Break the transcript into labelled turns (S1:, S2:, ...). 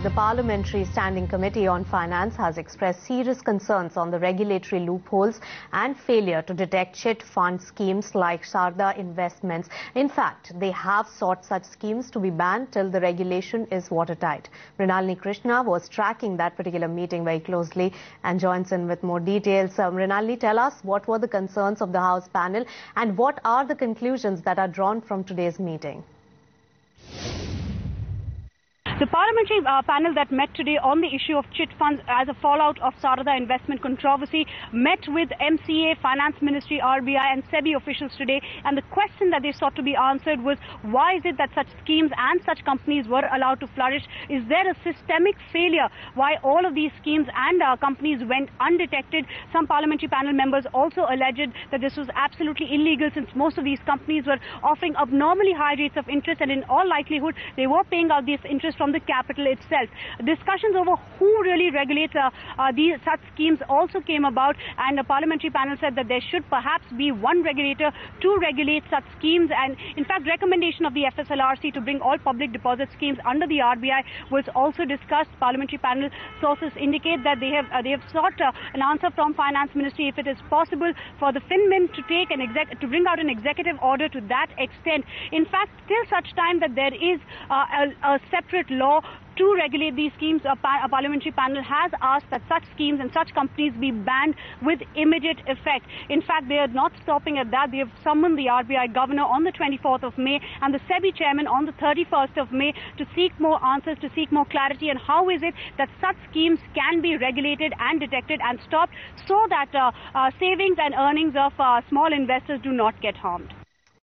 S1: The Parliamentary Standing Committee on Finance has expressed serious concerns on the regulatory loopholes and failure to detect chit fund schemes like Sharda Investments. In fact, they have sought such schemes to be banned till the regulation is watertight. Mrinalini Krishna was tracking that particular meeting very closely and joins in with more details. Mrinalini, tell us what were the concerns of the House panel and what are the conclusions that are drawn from today's meeting?
S2: The parliamentary panel that met today on the issue of chit funds as a fallout of Sharda investment controversy met with MCA, Finance Ministry, RBI and SEBI officials today, and the question that they sought to be answered was, why is it that such schemes and such companies were allowed to flourish? Is there a systemic failure why all of these schemes and companies went undetected? Some parliamentary panel members also alleged that this was absolutely illegal, since most of these companies were offering abnormally high rates of interest, and in all likelihood they were paying out this interest from the capital itself. Discussions over who really regulates these such schemes also came about, and the parliamentary panel said that there should perhaps be one regulator to regulate such schemes, and in fact recommendation of the FSLRC to bring all public deposit schemes under the RBI was also discussed. Parliamentary panel sources indicate that they have sought an answer from Finance Ministry if it is possible for the FinMin to take to bring out an executive order to that extent. In fact, till such time that there is a separate law to regulate these schemes, a parliamentary panel has asked that such schemes and such companies be banned with immediate effect. In fact, they are not stopping at that. They have summoned the RBI governor on the 24th of May and the SEBI chairman on the 31st of May to seek more answers, to seek more clarity on how is it that such schemes can be regulated and detected and stopped, so that savings and earnings of small investors do not get harmed.